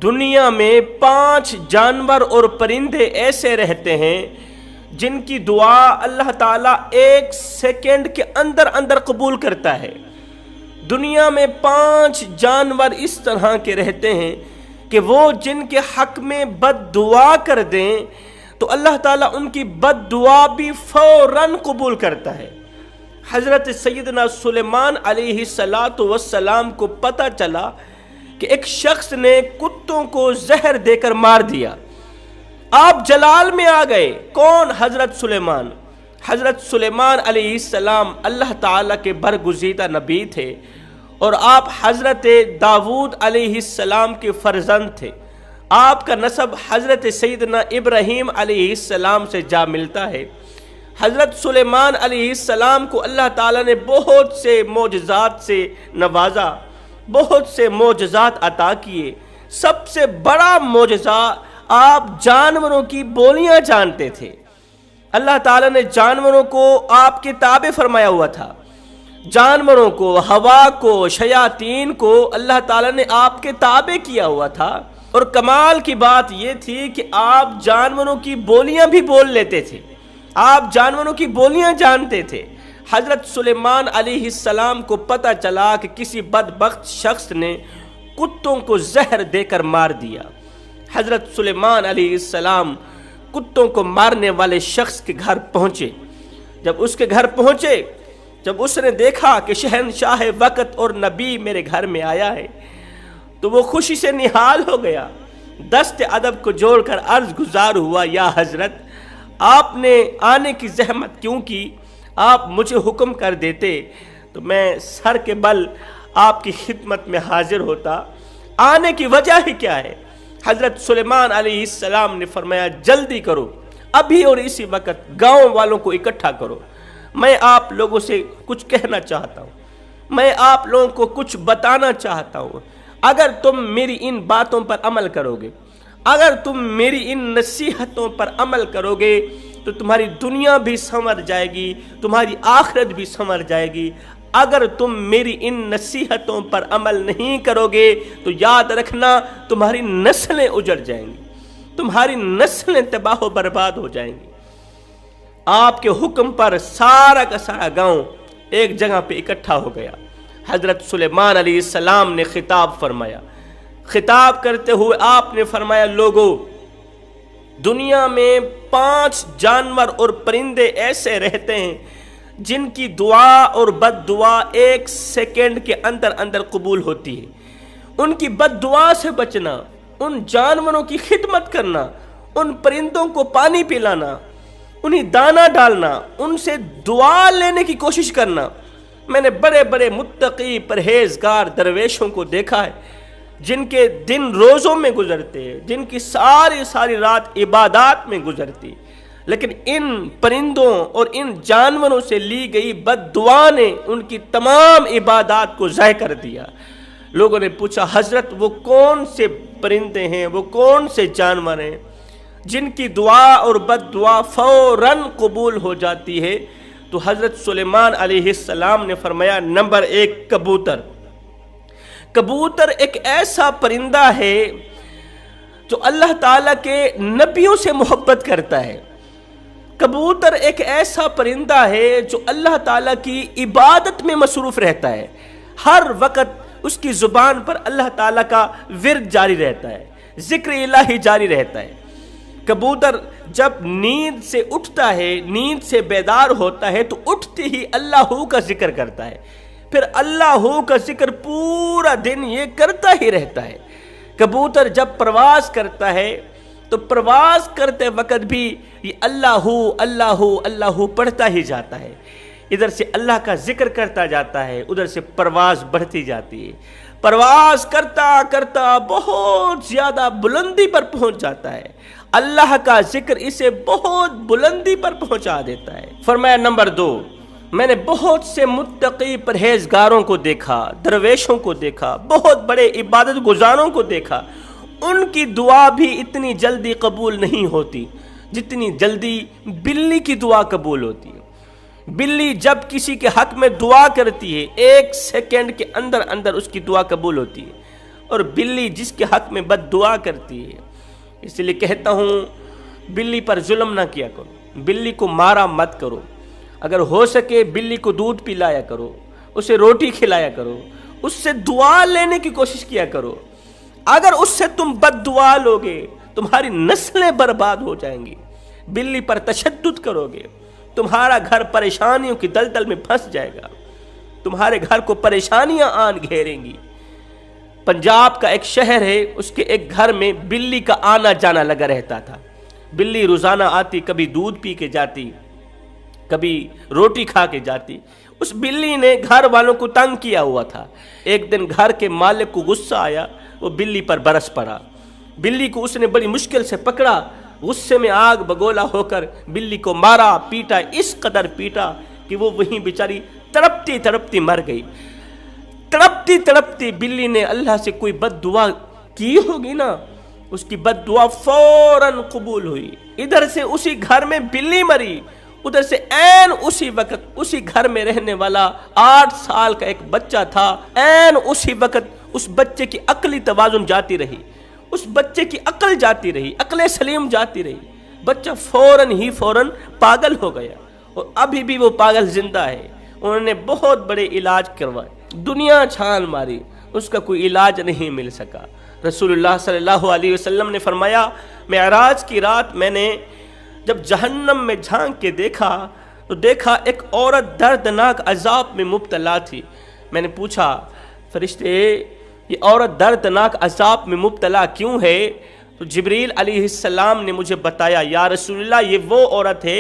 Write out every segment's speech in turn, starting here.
دنیا میں 5 جانور اور پرندے ایسے رہتے ہیں جن کی دعا اللہ تعالیٰ 1 سیکنڈ کے اندر قبول کرتا ہے۔ دنیا میں 5 جانور اس طرح کے رہتے ہیں کہ وہ جن کے حق میں بد دعا کر دیں تو اللہ تعالیٰ ان کی بد دعا بھی فوراً قبول کرتا ہے۔ حضرت سیدنا سلیمان علیہ السلام کو پتہ چلا کہ ایک شخص نے کتوں کو زہر دے کر مار دیا۔ آپ جلال میں آ گئے، کون؟ حضرت سلیمان۔ حضرت سلیمان علیہ السلام اللہ تعالیٰ کے برگزیدہ نبی تھے اور آپ حضرت داؤد علیہ السلام کے فرزند تھے۔ آپ کا نسب حضرت سیدنا ابراہیم علیہ السلام سے جا ملتا ہے۔ حضرت سلیمان علیہ السلام کو اللہ تعالیٰ نے بہت سے معجزات سے نوازا، بہت سے معجزات عطا کیے۔ سب سے بڑا معجزہ، آپ جانوروں کی بولیاں جانتے تھے۔ اللہ تعالیٰ نے جانوروں کو آپ کے تابع فرمایا ہوا تھا۔ جانوروں کو، ہوا کو، شیاطین کو اللہ تعالیٰ نے آپ کے تابع کیا ہوا تھا۔ اور کمال کی بات یہ تھی کہ آپ جانوروں کی بولیاں بھی بول لیتے تھے، آپ جانوروں کی بولیاں جانتے تھے۔ حضرت سلیمان علیہ السلام کو پتہ چلا کہ کسی بدبخت شخص نے کتوں کو زہر دے کر مار دیا۔ حضرت سلیمان علیہ السلام کتوں کو مارنے والے شخص کے گھر پہنچے۔ جب اس کے گھر پہنچے، جب اس نے دیکھا کہ شہنشاہ وقت اور نبی میرے گھر میں آیا ہے تو وہ خوشی سے نہال ہو گیا۔ دست ادب کو جوڑ کر عرض گزار ہوا، یا حضرت، آپ نے آنے کی زحمت کیوں کی؟ آپ مجھے حکم کر دیتے تو میں سر کے بل آپ کی خدمت میں حاضر ہوتا۔ آنے کی وجہ ہی کیا ہے؟ حضرت سلیمان علیہ السلام نے فرمایا، جلدی کرو، ابھی اور اسی وقت گاؤں والوں کو اکٹھا کرو، میں آپ لوگوں سے کچھ کہنا چاہتا ہوں، میں آپ لوگوں کو کچھ بتانا چاہتا ہوں۔ اگر تم میری ان باتوں پر عمل کرو گے، اگر تم میری ان نصیحتوں پر عمل کرو گے تو تمہاری دنیا بھی سنور جائے گی، تمہاری آخرت بھی سنور جائے گی۔ اگر تم میری ان نصیحتوں پر عمل نہیں کرو گے تو یاد رکھنا تمہاری نسلیں اجڑ جائیں گی، تمہاری نسلیں تباہ و برباد ہو جائیں گی۔ آپ کے حکم پر سارا کا سارا گاؤں ایک جگہ پہ اکٹھا ہو گیا۔ حضرت سلیمان علیہ السلام نے خطاب فرمایا۔ خطاب کرتے ہوئے آپ نے فرمایا، لوگو، دنیا میں 5 جانور اور پرندے ایسے رہتے ہیں جن کی دعا اور بد دعا 1 سیکنڈ کے اندر قبول ہوتی ہے۔ ان کی بد دعا سے بچنا، ان جانوروں کی خدمت کرنا، ان پرندوں کو پانی پلانا، انہیں دانہ ڈالنا، ان سے دعا لینے کی کوشش کرنا۔ میں نے بڑے بڑے متقی پرہیزگار درویشوں کو دیکھا ہے جن کے دن روزوں میں گزرتے، جن کی ساری رات عبادات میں گزرتی، لیکن ان پرندوں اور ان جانوروں سے لی گئی بد دعا نے ان کی تمام عبادات کو ضائع کر دیا۔ لوگوں نے پوچھا، حضرت وہ کون سے پرندے ہیں، وہ کون سے جانور ہیں جن کی دعا اور بد دعا فوراً قبول ہو جاتی ہے؟ تو حضرت سلیمان علیہ السلام نے فرمایا، نمبر 1 کبوتر۔ کبوتر ایک ایسا پرندہ ہے جو اللہ تعالیٰ کے نبیوں سے محبت کرتا ہے۔ کبوتر ایک ایسا پرندہ ہے جو اللہ تعالیٰ کی عبادت میں مصروف رہتا ہے۔ ہر وقت اس کی زبان پر اللہ تعالیٰ کا ورد جاری رہتا ہے، ذکر الہی جاری رہتا ہے۔ کبوتر جب نیند سے اٹھتا ہے، نیند سے بیدار ہوتا ہے تو اٹھتے ہی اللہ کا ذکر کرتا ہے، پھر اللہ کا ذکر پورا دن یہ کرتا ہی رہتا ہے۔ کبوتر جب پرواز کرتا ہے تو پرواز کرتے وقت بھی یہ اللہ پڑھتا ہی جاتا ہے، ادھر سے اللہ کا ذکر کرتا جاتا ہے، ادھر سے پرواز بڑھتی جاتی ہے۔ پرواز کرتا کرتا بہت زیادہ بلندی پر پہنچ جاتا ہے، اللہ کا ذکر اسے بہت بلندی پر پہنچا دیتا ہے۔ فرمایا، نمبر 2، میں نے بہت سے متقی پرہیزگاروں کو دیکھا، درویشوں کو دیکھا، بہت بڑے عبادت گزاروں کو دیکھا، ان کی دعا بھی اتنی جلدی قبول نہیں ہوتی جتنی جلدی بلی کی دعا قبول ہوتی ہے۔ بلی جب کسی کے حق میں دعا کرتی ہے 1 سیکنڈ کے اندر اس کی دعا قبول ہوتی ہے۔ اور بلی جس کے حق میں بد دعا کرتی ہے۔ اس لیے کہتا ہوں بلی پر ظلم نہ کیا کرو، بلی کو مارا مت کرو، اگر ہو سکے بلی کو دودھ پلایا کرو، اسے روٹی کھلایا کرو، اس سے دعا لینے کی کوشش کیا کرو۔ اگر اس سے تم بد دعا لوگے تمہاری نسلیں برباد ہو جائیں گی۔ بلی پر تشدد کرو گے تمہارا گھر پریشانیوں کی دلدل میں پھنس جائے گا، تمہارے گھر کو پریشانیاں آن گھیریں گی۔ پنجاب کا ایک شہر ہے، اس کے ایک گھر میں بلی کا آنا جانا لگا رہتا تھا۔ بلی روزانہ آتی، کبھی دودھ پی کے جاتی، کبھی روٹی کھا کے جاتی۔ اس بلی نے گھر والوں کو تنگ کیا ہوا تھا۔ ایک دن گھر کے مالک کو غصہ آیا، وہ بلی پر برس پڑا۔ بلی کو اس نے بڑی مشکل سے پکڑا، غصے میں آگ بگولا ہو کر بلی کو مارا، پیٹا، اس قدر پیٹا کہ وہ وہیں بیچاری تڑپتی تڑپتی مر گئی۔ تڑپتی تڑپتی بلی نے اللہ سے کوئی بد دعا کی ہوگی نا، اس کی بد دعا فوراً قبول ہوئی۔ ادھر سے اسی گھر میں بلی مری، ادھر سے عین اسی وقت اسی گھر میں رہنے والا 8 سال کا ایک بچہ تھا، عین اسی وقت اس بچے کی عقلی توازن جاتی رہی، اس بچے کی عقل جاتی رہی، عقل سلیم جاتی رہی۔ بچہ فوراً پاگل ہو گیا، اور ابھی بھی وہ پاگل زندہ ہے۔ انہوں نے بہت بڑے علاج کروائے، دنیا چھان ماری، اس کا کوئی علاج نہیں مل سکا۔ رسول اللہ صلی اللہ علیہ وسلم نے فرمایا، معراج کی رات میں نے جب جہنم میں جھانک کے دیکھا تو دیکھا ایک عورت دردناک عذاب میں مبتلا تھی۔ میں نے پوچھا، فرشتے یہ عورت دردناک عذاب میں مبتلا کیوں ہے؟ تو جبریل علیہ السلام نے مجھے بتایا، یا رسول اللہ یہ وہ عورت ہے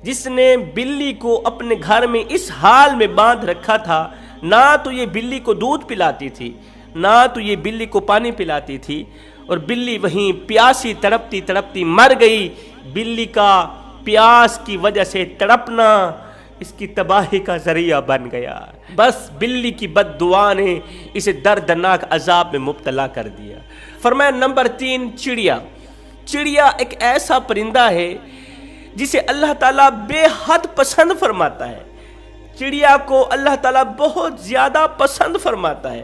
جس نے بلی کو اپنے گھر میں اس حال میں باندھ رکھا تھا، نہ تو یہ بلی کو دودھ پلاتی تھی، نہ تو یہ بلی کو پانی پلاتی تھی، اور بلی وہیں پیاسی تڑپتی تڑپتی مر گئی۔ بلی کا پیاس کی وجہ سے تڑپنا اس کی تباہی کا ذریعہ بن گیا۔ بس بلی کی بد دعا نے اسے دردناک عذاب میں مبتلا کر دیا۔ فرمایا نمبر 3، چڑیا۔ چڑیا ایک ایسا پرندہ ہے جسے اللہ تعالیٰ بے حد پسند فرماتا ہے۔ چڑیا کو اللہ تعالیٰ بہت زیادہ پسند فرماتا ہے۔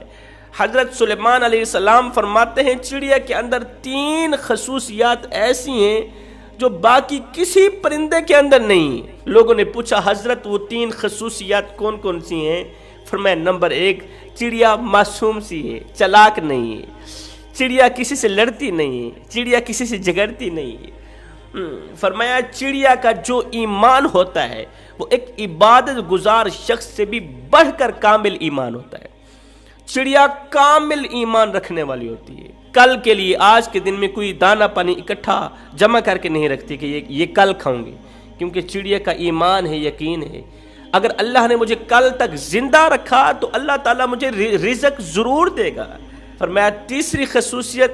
حضرت سلیمان علیہ السلام فرماتے ہیں چڑیا کے اندر 3 خصوصیات ایسی ہیں جو باقی کسی پرندے کے اندر نہیں ہیں۔ لوگوں نے پوچھا حضرت وہ 3 خصوصیات کون کون سی ہیں؟ فرمایا نمبر 1، چڑیا معصوم سی ہے، چلاک نہیں ہے، چڑیا کسی سے لڑتی نہیں ہے، چڑیا کسی سے جھگڑتی نہیں ہے۔ فرمایا چڑیا کا جو ایمان ہوتا ہے وہ ایک عبادت گزار شخص سے بھی بڑھ کر کامل ایمان ہوتا ہے۔ چڑیا کامل ایمان رکھنے والی ہوتی ہے، کل کے لیے آج کے دن میں کوئی دانہ پانی اکٹھا جمع کر کے نہیں رکھتی کہ یہ کل کھاؤں گی، کیونکہ چڑیا کا ایمان ہے، یقین ہے اگر اللہ نے مجھے کل تک زندہ رکھا تو اللہ تعالیٰ مجھے رزق ضرور دے گا۔ فرمایا تیسری خصوصیت،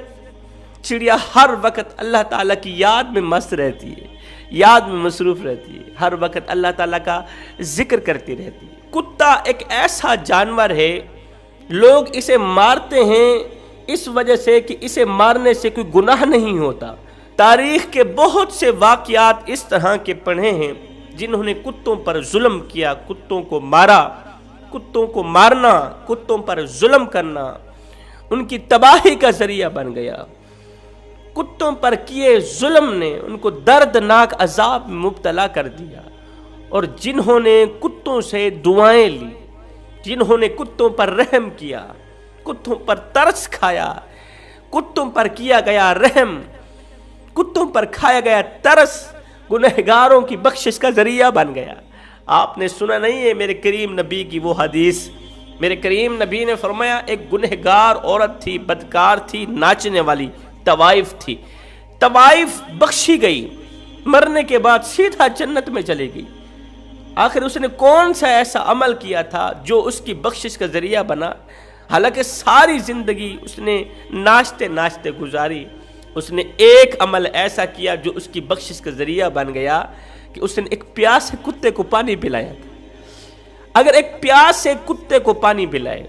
چڑیا ہر وقت اللہ تعالیٰ کی یاد میں مست رہتی ہے، یاد میں مصروف رہتی ہے، ہر وقت اللہ تعالیٰ کا ذکر کرتی رہتی ہے۔ کتا ایک ایسا جانور ہے، لوگ اسے مارتے ہیں اس وجہ سے کہ اسے مارنے سے کوئی گناہ نہیں ہوتا۔ تاریخ کے بہت سے واقعات اس طرح کے پڑھے ہیں جنہوں نے کتوں پر ظلم کیا، کتوں کو مارا۔ کتوں کو مارنا، کتوں پر ظلم کرنا ان کی تباہی کا ذریعہ بن گیا۔ کتوں پر کیے ظلم نے ان کو دردناک عذاب میں مبتلا کر دیا، اور جنہوں نے کتوں سے دعائیں لی، جنہوں نے کتوں پر رحم کیا، کتوں پر ترس کھایا، کتوں پر کیا گیا رحم، کتوں پر کھایا گیا ترس، گنہگاروں کی بخشش کا ذریعہ بن گیا۔ آپ نے سنا نہیں ہے میرے کریم نبی کی وہ حدیث؟ میرے کریم نبی نے فرمایا ایک گنہگار عورت تھی، بدکار تھی، ناچنے والی، طوائف تھی۔ طوائف بخشی گئی، مرنے کے بعد سیدھا جنت میں چلی گئی۔ آخر اس نے کون سا ایسا عمل کیا تھا جو اس کی بخشش کا ذریعہ بنا؟ حالانکہ ساری زندگی اس نے ناچتے ناچتے گزاری، اس نے ایک عمل ایسا کیا جو اس کی بخشش کا ذریعہ بن گیا کہ اس نے ایک پیاسے کتے کو پانی پلایا تھا۔ اگر ایک پیاسے کتے کو پانی پلائے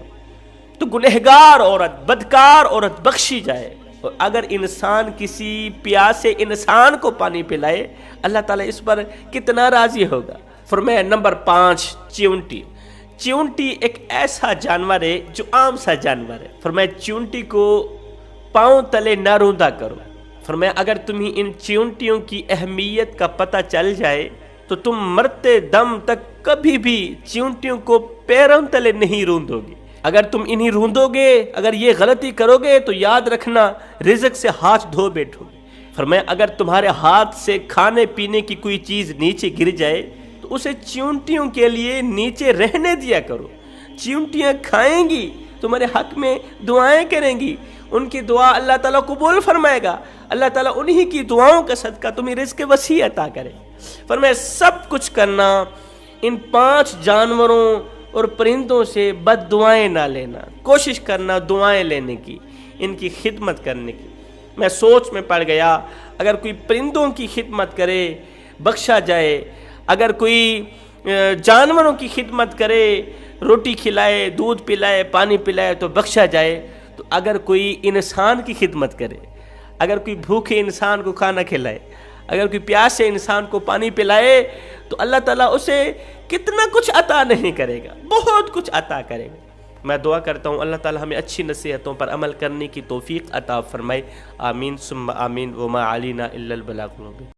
تو گنہگار عورت، بدکار عورت بخشی جائے، اور اگر انسان کسی پیاسے انسان کو پانی پلائے اللہ تعالیٰ اس پر کتنا راضی ہوگا۔ فرمایا نمبر 5، چیونٹی۔ چیونٹی ایک ایسا جانور ہے جو عام سا جانور ہے. فرمایا چیونٹی کو پاؤں تلے نہ روندا کرو. فرمایا اگر تمہیں ان چیونٹیوں کی اہمیت کا پتہ چل جائے تو تم مرتے دم تک کبھی بھی چیونٹیوں کو پیروں تلے نہیں روندو گے. اگر تم انہیں روندو گے، اگر یہ غلطی کرو گے تو یاد رکھنا رزق سے ہاتھ دھو بیٹھو گے. فرمایا اگر تمہارے ہاتھ سے کھانے پینے کی کوئی چیز نیچے گر جائے تو اسے چیونٹیوں کے لیے نیچے رہنے دیا کرو. چیونٹیاں کھائیں گی، تمہارے حق میں دعائیں کریں گی، ان کی دعا اللہ تعالیٰ قبول فرمائے گا. اللہ تعالیٰ انہی کی دعاؤں کا صدقہ تمہیں رزق وسیع عطا کرے. فرمایا سب کچھ کرنا، ان 5 جانوروں اور پرندوں سے بد دعائیں نہ لینا. کوشش کرنا دعائیں لینے کی، ان کی خدمت کرنے کی. میں سوچ میں پڑ گیا، اگر کوئی پرندوں کی خدمت کرے بخشا جائے، اگر کوئی جانوروں کی خدمت کرے، روٹی کھلائے، دودھ پلائے، پانی پلائے تو بخشا جائے، تو اگر کوئی انسان کی خدمت کرے، اگر کوئی بھوکے انسان کو کھانا کھلائے، اگر کوئی پیاسے انسان کو پانی پلائے تو اللہ تعالیٰ اسے کتنا کچھ عطا نہیں کرے گا، بہت کچھ عطا کرے گا. میں دعا کرتا ہوں اللہ تعالیٰ ہمیں اچھی نصیحتوں پر عمل کرنے کی توفیق عطا فرمائے. آمین ثم آمین. وما علینا الا البلاغ المبین.